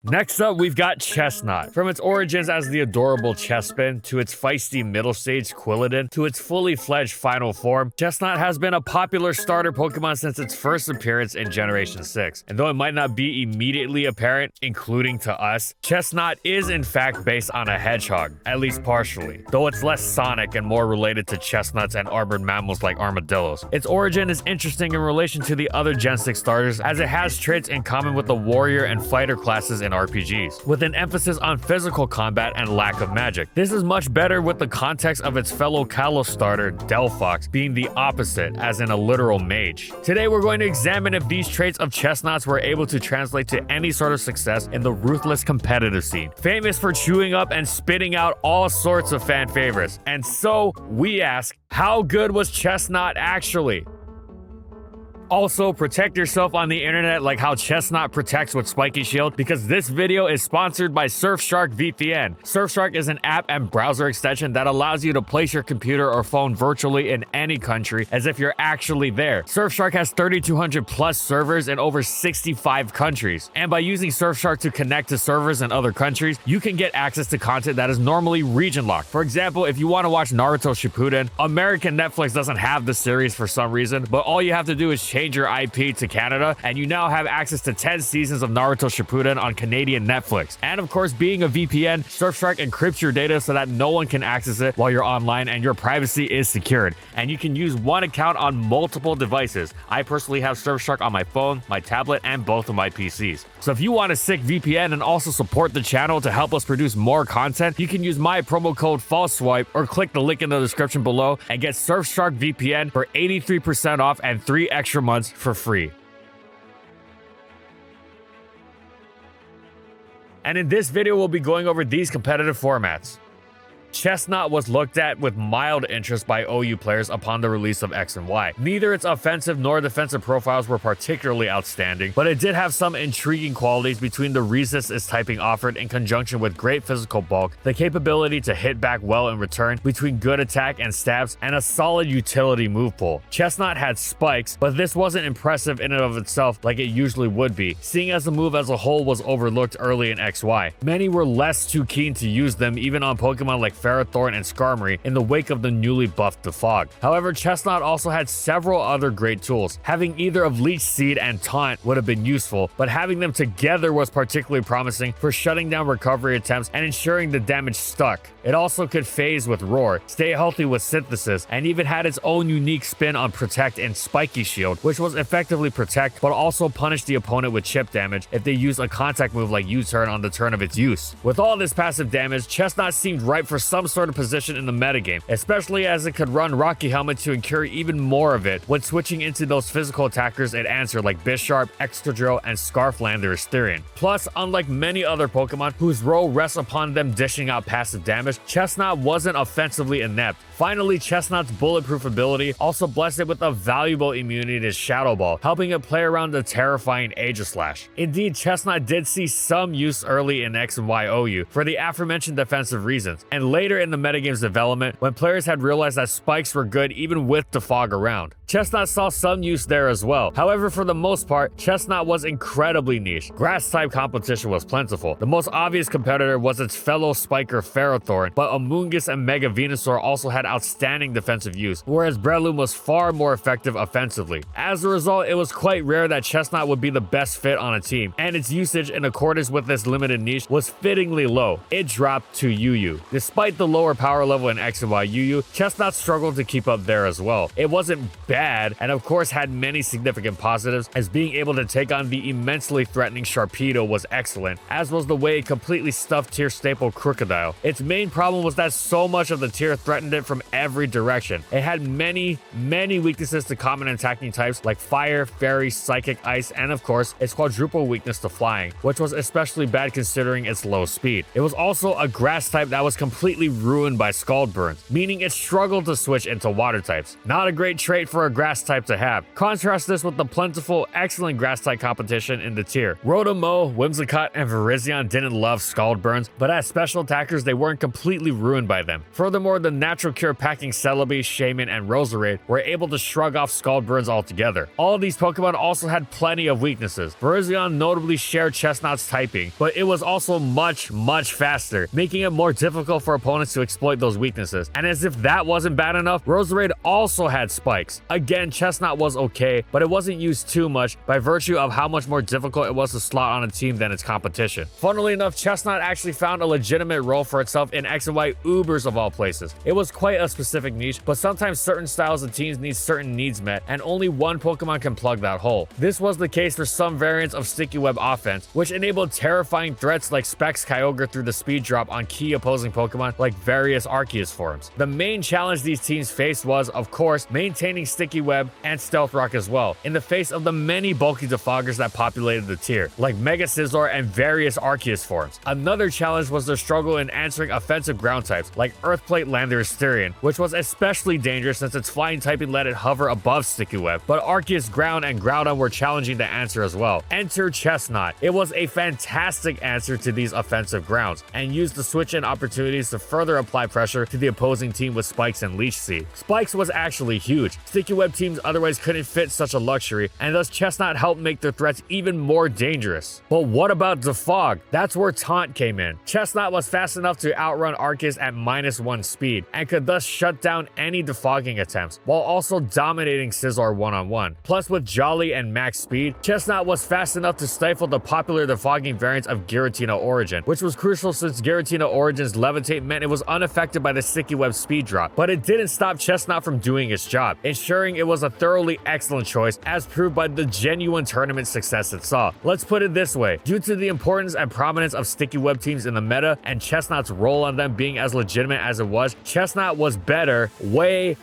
Next up, we've got Chestnut. From its origins as the adorable Chespin, to its feisty middle stage Quilladin, to its fully fledged final form, Chestnut has been a popular starter Pokemon since its first appearance in Generation 6. And though it might not be immediately apparent, including to us, Chestnut is in fact based on a hedgehog, at least partially, though it's less sonic and more related to chestnuts and armored mammals like armadillos. Its origin is interesting in relation to the other Gen 6 starters, as it has traits in common with the warrior and fighter classes in RPGs, with an emphasis on physical combat and lack of magic. This is much better with the context of its fellow Kalos starter, Delphox, being the opposite, as in a literal mage. Today we're going to examine if these traits of Chestnuts were able to translate to any sort of success in the ruthless competitive scene, famous for chewing up and spitting out all sorts of fan favorites. And so, we ask, how good was Chestnut actually? Also, protect yourself on the internet like how Chestnut protects with Spiky Shield, because this video is sponsored by Surfshark VPN. Surfshark is an app and browser extension that allows you to place your computer or phone virtually in any country as if you're actually there. Surfshark has 3,200 plus servers in over 65 countries. And by using Surfshark to connect to servers in other countries, you can get access to content that is normally region locked. For example, if you want to watch Naruto Shippuden, American Netflix doesn't have the series for some reason, but all you have to do is change your IP to Canada, and you now have access to 10 seasons of Naruto Shippuden on Canadian Netflix. And of course, being a VPN, Surfshark encrypts your data so that no one can access it while you're online, and your privacy is secured. And you can use one account on multiple devices. I personally have Surfshark on my phone, my tablet, and both of my PCs. So if you want a sick VPN and also support the channel to help us produce more content, you can use my promo code FALSESWIPE or click the link in the description below and get Surfshark VPN for 83% off and 3 extra months for free. And in this video, we'll be going over these competitive formats. Chestnut was looked at with mild interest by OU players upon the release of X and Y. Neither its offensive nor defensive profiles were particularly outstanding, but it did have some intriguing qualities between the resist its typing offered in conjunction with great physical bulk, the capability to hit back well in return, between good attack and stabs, and a solid utility move pool. Chestnut had spikes, but this wasn't impressive in and of itself like it usually would be, seeing as the move as a whole was overlooked early in XY. Many were less too keen to use them even on Pokemon like Ferrothorn and Skarmory in the wake of the newly buffed Defog. However, Chestnut also had several other great tools. Having either of Leech Seed and Taunt would have been useful, but having them together was particularly promising for shutting down recovery attempts and ensuring the damage stuck. It also could phase with Roar, stay healthy with Synthesis, and even had its own unique spin on Protect and Spiky Shield, which was effectively Protect, but also punish the opponent with chip damage if they use a contact move like U-Turn on the turn of its use. With all this passive damage, Chestnut seemed ripe for some sort of position in the metagame, especially as it could run Rocky Helmet to incur even more of it when switching into those physical attackers it answered like Bisharp, Excadrill, and Scarflander Asterion. Plus, unlike many other Pokemon whose role rests upon them dishing out passive damage, Chestnut wasn't offensively inept. Finally, Chestnut's bulletproof ability also blessed it with a valuable immunity to Shadow Ball, helping it play around the terrifying Aegislash. Indeed, Chestnut did see some use early in X and Y OU for the aforementioned defensive reasons, and later in the metagame's development when players had realized that spikes were good even with Defog around. Chestnut saw some use there as well. However, for the most part, Chestnut was incredibly niche. Grass-type competition was plentiful. The most obvious competitor was its fellow spiker Ferrothorn, but Amoonguss and Mega Venusaur also had outstanding defensive use, whereas Breloom was far more effective offensively. As a result, it was quite rare that Chestnut would be the best fit on a team, and its usage in accordance with this limited niche was fittingly low. It dropped to UU. Despite the lower power level in X and Y UU, Chestnut struggled to keep up there as well. It wasn't bad, and of course had many significant positives, as being able to take on the immensely threatening Sharpedo was excellent, as was the way it completely stuffed tier staple Crocodile. Its main problem was that so much of the tier threatened it from every direction. It had many weaknesses to common attacking types like Fire, Fairy, Psychic, Ice, and of course, its quadruple weakness to flying, which was especially bad considering its low speed. It was also a grass type that was completely completely ruined by Scald Burns, meaning it struggled to switch into water types. Not a great trait for a grass type to have. Contrast this with the plentiful, excellent grass type competition in the tier. Rotom-Mow, Whimsicott, and Virizion didn't love Scald Burns, but as special attackers, they weren't completely ruined by them. Furthermore, the natural cure packing Celebi, Shaman, and Roserade were able to shrug off Scald Burns altogether. All of these Pokemon also had plenty of weaknesses. Virizion notably shared Chestnut's typing, but it was also much faster, making it more difficult for opponents to exploit those weaknesses. And as if that wasn't bad enough, Roserade also had spikes. Again, Chestnut was okay, but it wasn't used too much by virtue of how much more difficult it was to slot on a team than its competition. Funnily enough, Chestnut actually found a legitimate role for itself in X and Y Ubers of all places. It was quite a specific niche, but sometimes certain styles of teams need certain needs met, and only one Pokemon can plug that hole. This was the case for some variants of Sticky Web offense, which enabled terrifying threats like Specs Kyogre through the speed drop on key opposing Pokemon like various Arceus forms. The main challenge these teams faced was, of course, maintaining Sticky Web and Stealth Rock as well, in the face of the many bulky defoggers that populated the tier, like Mega Scizor and various Arceus forms. Another challenge was their struggle in answering offensive ground types, like Earthplate Landorus, which was especially dangerous since its flying typing let it hover above Sticky Web, but Arceus Ground and Groudon were challenging to answer as well. Enter Chestnut. It was a fantastic answer to these offensive grounds, and used the switch-in opportunities to further apply pressure to the opposing team with Spikes and Leech Seed. Spikes was actually huge. Sticky Web teams otherwise couldn't fit such a luxury, and thus Chestnut helped make their threats even more dangerous. But what about Defog? That's where Taunt came in. Chestnut was fast enough to outrun Arceus at -1 speed, and could thus shut down any defogging attempts, while also dominating Scizor one-on-one. Plus, with Jolly and max speed, Chestnut was fast enough to stifle the popular defogging variants of Giratina Origin, which was crucial since Giratina Origin's Levitate meant it was unaffected by the Sticky Web speed drop. But it didn't stop Chestnut from doing its job, ensuring it was a thoroughly excellent choice, as proved by the genuine tournament success it saw. Let's put it this way, due to the importance and prominence of Sticky Web teams in the meta, and Chestnut's role on them being as legitimate as it was, Chestnut was better, way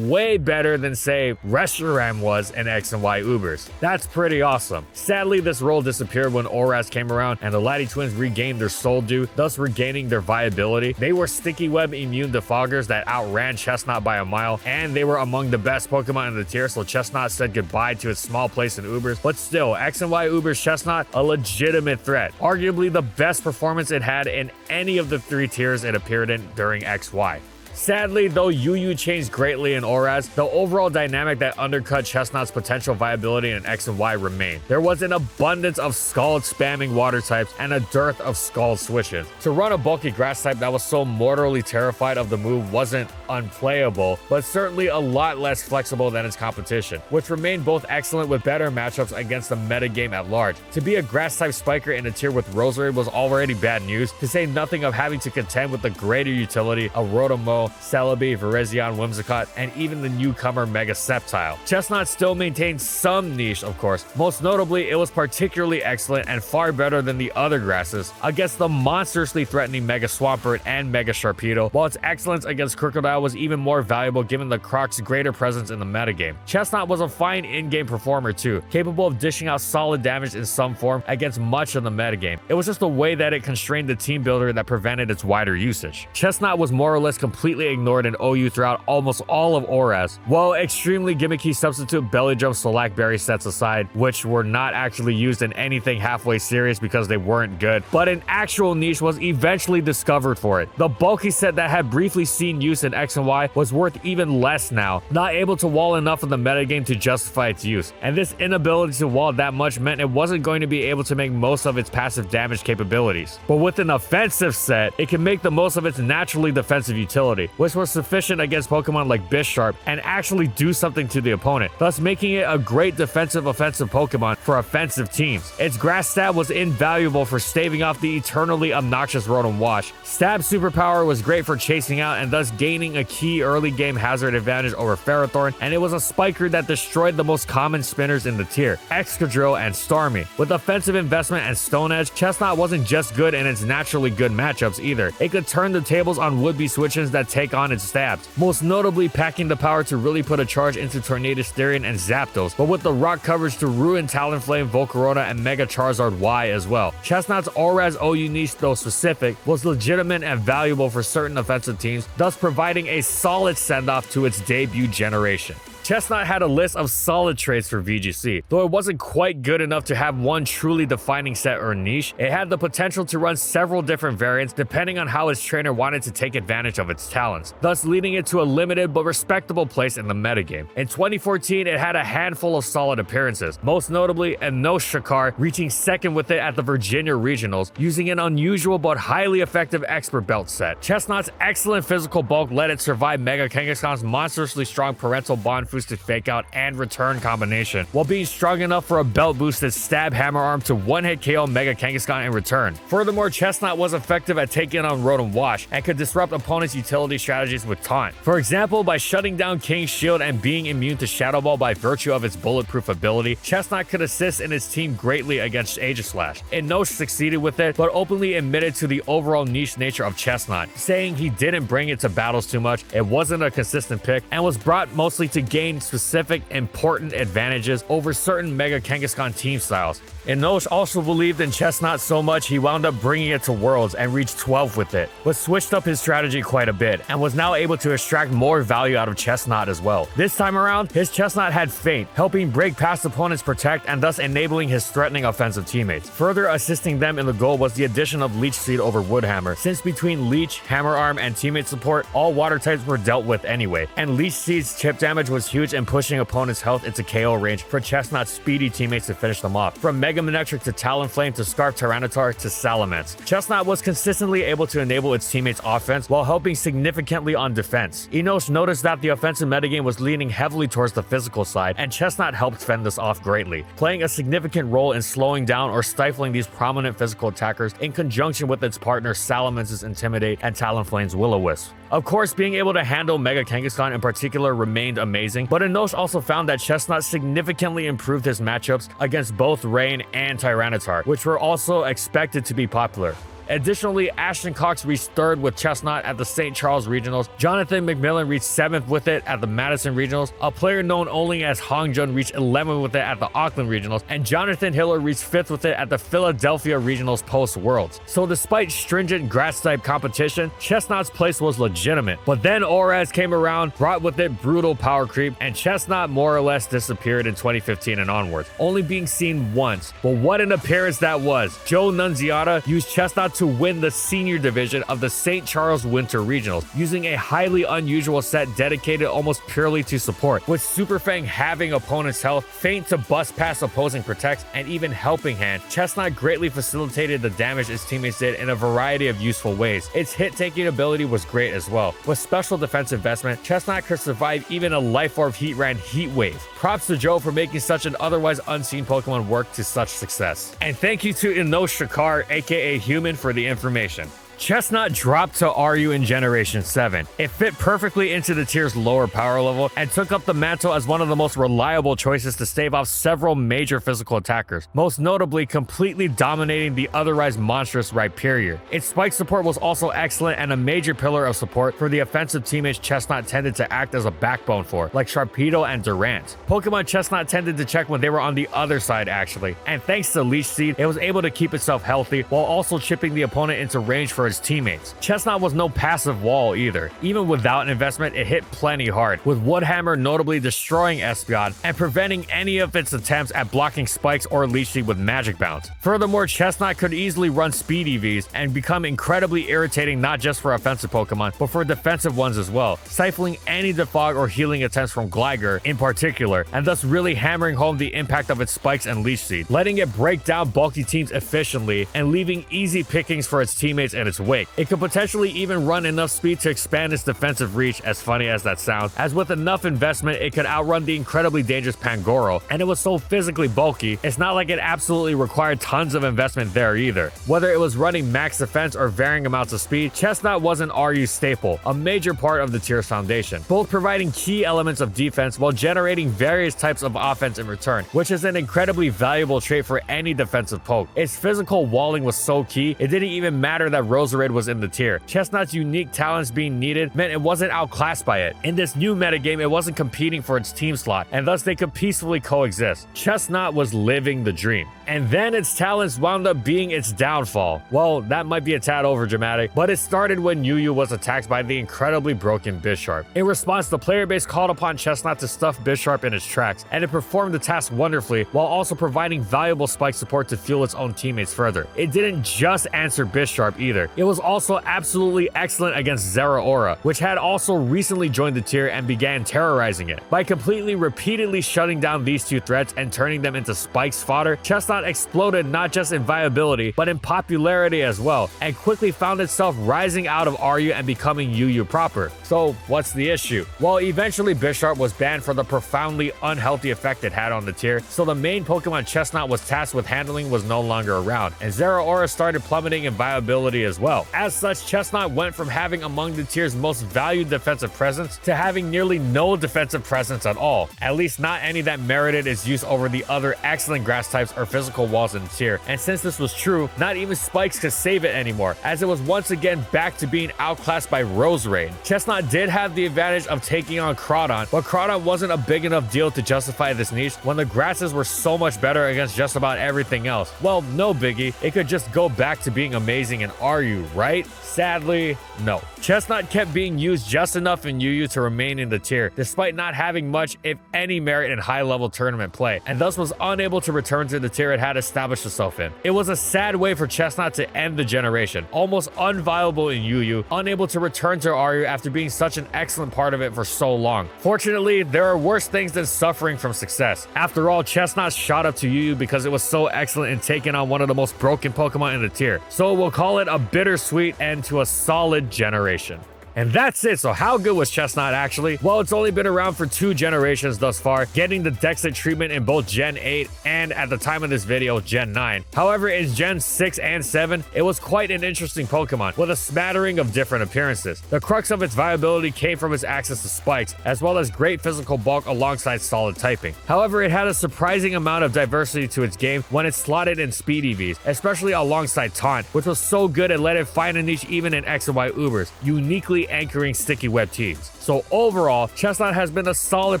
better than, say, Reshiram was in X and Y Ubers. That's pretty awesome. Sadly, this role disappeared when ORAS came around and the Lati twins regained their Soul Dew, thus regaining their viability. They were Sticky Web immune defoggers that outran Chestnut by a mile, and they were among the best Pokemon in the tier, so Chestnut said goodbye to its small place in Ubers. But still, X and Y Ubers Chestnut, a legitimate threat. Arguably the best performance it had in any of the 3 tiers it appeared in during XY. Sadly, though UU changed greatly in ORAS, the overall dynamic that undercut Chestnut's potential viability in X and Y remained. There was an abundance of Scald spamming water types and a dearth of Scald switches. To run a bulky grass type that was so mortally terrified of the move wasn't unplayable, but certainly a lot less flexible than its competition, which remained both excellent with better matchups against the metagame at large. To be a grass type spiker in a tier with Roserade was already bad news, to say nothing of having to contend with the greater utility of Rotom-Mow, Celebi, Virizion, Whimsicott, and even the newcomer Mega Sceptile. Chestnut still maintained some niche, of course. Most notably, it was particularly excellent and far better than the other grasses against the monstrously threatening Mega Swampert and Mega Sharpedo, while its excellence against Krookodile was even more valuable given the Croc's greater presence in the metagame. Chestnut was a fine in-game performer too, capable of dishing out solid damage in some form against much of the metagame. It was just the way that it constrained the team builder that prevented its wider usage. Chestnut was more or less completely ignored in OU throughout almost all of ORAS, while extremely gimmicky substitute Belly Jump Slack Berry sets aside, which were not actually used in anything halfway serious because they weren't good, but an actual niche was eventually discovered for it. The bulky set that had briefly seen use in X and Y was worth even less now, not able to wall enough of the metagame to justify its use, and this inability to wall that much meant it wasn't going to be able to make most of its passive damage capabilities. But with an offensive set, it can make the most of its naturally defensive utility, which was sufficient against Pokemon like Bisharp and actually do something to the opponent, thus making it a great defensive offensive Pokemon for offensive teams. Its grass stab was invaluable for staving off the eternally obnoxious Rotom Wash. Stab superpower was great for chasing out and thus gaining a key early game hazard advantage over Ferrothorn, and it was a spiker that destroyed the most common spinners in the tier, Excadrill and Starmie. With offensive investment and Stone Edge, Chestnut wasn't just good in its naturally good matchups either. It could turn the tables on would-be switches that take on its stabs, most notably packing the power to really put a charge into Tornadus Therian and Zapdos, but with the rock coverage to ruin Talonflame, Volcarona, and Mega Charizard Y as well. Chestnut's ORAS OU niche, though specific, was legitimate and valuable for certain offensive teams, thus providing a solid send-off to its debut generation. Chestnut had a list of solid traits for VGC. Though it wasn't quite good enough to have one truly defining set or niche, it had the potential to run several different variants depending on how its trainer wanted to take advantage of its talents, thus leading it to a limited but respectable place in the metagame. In 2014, it had a handful of solid appearances, most notably Enosh Shakar reaching second with it at the Virginia Regionals, using an unusual but highly effective expert belt set. Chestnut's excellent physical bulk let it survive Mega Kangaskhan's monstrously strong parental bond boosted fake out and return combination, while being strong enough for a belt boosted stab hammer arm to one-hit KO Mega Kangaskhan in return. Furthermore, Chestnut was effective at taking on Rotom Wash and could disrupt opponents' utility strategies with taunt. For example, by shutting down King's Shield and being immune to Shadow Ball by virtue of its bulletproof ability, Chestnut could assist in its team greatly against Aegislash. Enosh succeeded with it, but openly admitted to the overall niche nature of Chestnut, saying he didn't bring it to battles too much, it wasn't a consistent pick, and was brought mostly to gain specific important advantages over certain Mega Kangaskhan team styles. Enosh also believed in Chestnut so much he wound up bringing it to Worlds and reached 12 with it, but switched up his strategy quite a bit and was now able to extract more value out of Chestnut as well. This time around, his Chestnut had Feint, helping break past opponents' protect and thus enabling his threatening offensive teammates. Further assisting them in the goal was the addition of Leech Seed over Woodhammer, since between Leech, Hammer Arm, and teammate support, all water types were dealt with anyway, and Leech Seed's chip damage was huge in pushing opponents' health into KO range for Chestnut's speedy teammates to finish them off. From Mega Manectric to Talonflame to Scarf Tyranitar to Salamence, Chestnut was consistently able to enable its teammates' offense while helping significantly on defense. Enosh noticed that the offensive metagame was leaning heavily towards the physical side, and Chestnut helped fend this off greatly, playing a significant role in slowing down or stifling these prominent physical attackers in conjunction with its partner Salamence's Intimidate and Talonflame's Will-O-Wisp. Of course, being able to handle Mega Kangaskhan in particular remained amazing, but Enosh also found that Chestnut significantly improved his matchups against both Rain and Tyranitar, which were also expected to be popular. Additionally, Ashton Cox reached 3rd with Chestnut at the St. Charles Regionals, Jonathan McMillan reached 7th with it at the Madison Regionals, a player known only as Hongjun reached 11th with it at the Auckland Regionals, and Jonathan Hiller reached 5th with it at the Philadelphia Regionals post-Worlds. So despite stringent grass-type competition, Chestnut's place was legitimate, but then ORAS came around, brought with it brutal power creep, and Chestnut more or less disappeared in 2015 and onwards, only being seen once. But what an appearance that was! Joe Nunziata used Chestnut to win the senior division of the St. Charles Winter Regionals, using a highly unusual set dedicated almost purely to support, with Super Fang having opponents' health, Feint to bust past opposing protects, and even Helping Hand. Chestnut greatly facilitated the damage its teammates did in a variety of useful ways. Its hit-taking ability was great as well. With special defense investment, Chestnut could survive even a Life Orb Heatran Heat Wave. Props to Joe for making such an otherwise unseen Pokemon work to such success. And thank you to Enosh Shakar, aka Human, for the information. Chestnut dropped to RU in Generation 7. It fit perfectly into the tier's lower power level and took up the mantle as one of the most reliable choices to stave off several major physical attackers, most notably completely dominating the otherwise monstrous Rhyperior. Its spike support was also excellent and a major pillar of support for the offensive teammates Chestnut tended to act as a backbone for, like Sharpedo and Durant. Pokemon Chestnut tended to check when they were on the other side actually, and thanks to Leech Seed, it was able to keep itself healthy while also chipping the opponent into range for its teammates. Chestnut was no passive wall either. Even without an investment, it hit plenty hard, with Woodhammer notably destroying Espeon and preventing any of its attempts at blocking spikes or Leech Seed with Magic Bounce. Furthermore, Chestnut could easily run speed EVs and become incredibly irritating not just for offensive Pokemon, but for defensive ones as well, stifling any defog or healing attempts from Gligar in particular, and thus really hammering home the impact of its spikes and Leech Seed, letting it break down bulky teams efficiently and leaving easy pickings for its teammates and its its wake. It could potentially even run enough speed to expand its defensive reach, as funny as that sounds, as with enough investment it could outrun the incredibly dangerous Pangoro, and it was so physically bulky, it's not like it absolutely required tons of investment there either. Whether it was running max defense or varying amounts of speed, Chesnaught was an RU staple, a major part of the tier's foundation, both providing key elements of defense while generating various types of offense in return, which is an incredibly valuable trait for any defensive poke. Its physical walling was so key, it didn't even matter that Roserade was in the tier. Chesnaught's unique talents being needed meant it wasn't outclassed by it. In this new metagame, it wasn't competing for its team slot, and thus they could peacefully coexist. Chesnaught was living the dream. And then its talents wound up being its downfall. Well, that might be a tad overdramatic, but it started when Yuyu was attacked by the incredibly broken Bisharp. In response, the player base called upon Chesnaught to stuff Bisharp in its tracks, and it performed the task wonderfully while also providing valuable spike support to fuel its own teammates further. It didn't just answer Bisharp either. It was also absolutely excellent against Zeraora, which had also recently joined the tier and began terrorizing it. By completely repeatedly shutting down these two threats and turning them into Spike's fodder, Chesnaught exploded not just in viability, but in popularity as well, and quickly found itself rising out of RU and becoming UU proper. So what's the issue? Well, eventually Bisharp was banned for the profoundly unhealthy effect it had on the tier, so the main Pokemon Chesnaught was tasked with handling was no longer around, and Zeraora started plummeting in viability as well. As such, Chesnaught went from having among the tier's most valued defensive presence to having nearly no defensive presence at all, at least not any that merited its use over the other excellent grass types or physical walls in the tier. And since this was true, not even Spikes could save it anymore, as it was once again back to being outclassed by Roserade. Chesnaught did have the advantage of taking on Crawdon, but Crawdon wasn't a big enough deal to justify this niche when the grasses were so much better against just about everything else. Well, no biggie, it could just go back to being amazing in RU, right? Sadly, no. Chesnaught kept being used just enough in UU to remain in the tier, despite not having much, if any, merit in high-level tournament play, and thus was unable to return to the tier it had established itself in. It was a sad way for Chesnaught to end the generation, almost unviable in UU, unable to return to RU after being such an excellent part of it for so long. Fortunately, there are worse things than suffering from success. After all, Chesnaught shot up to UU because it was so excellent in taking on one of the most broken Pokemon in the tier. So we'll call it a bittersweet end to a solid generation. And that's it. So how good was Chesnaught actually? Well, it's only been around for 2 generations thus far, getting the Dexit treatment in both Gen 8 and, at the time of this video, Gen 9. However, in Gen 6 and 7, it was quite an interesting Pokemon, with a smattering of different appearances. The crux of its viability came from its access to spikes, as well as great physical bulk alongside solid typing. However, it had a surprising amount of diversity to its game when it slotted in speed EVs, especially alongside Taunt, which was so good it let it find a niche even in X and Y Ubers, uniquely anchoring sticky web teams. So overall, Chesnaught has been a solid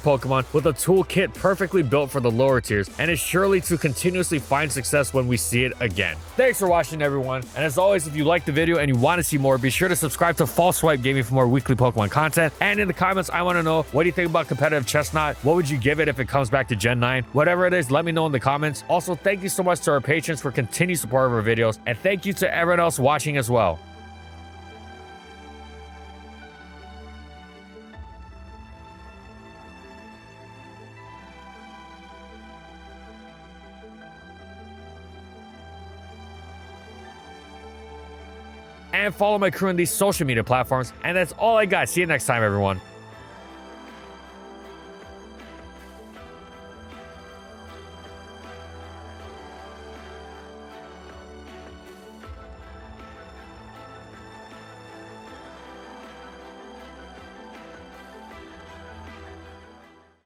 Pokemon with a toolkit perfectly built for the lower tiers, and is surely to continuously find success when we see it again. Thanks for watching, everyone, and as always, if you liked the video and you want to see more, be sure to subscribe to False Swipe Gaming for more weekly Pokemon content. And in the comments, I want to know, what do you think about competitive Chesnaught? What would you give it if it comes back to Gen 9? Whatever it is, let me know in the comments. Also, thank you so much to our patrons for continued support of our videos, and thank you to everyone else watching as well. And follow my crew on these social media platforms. And that's all I got. See you next time, everyone.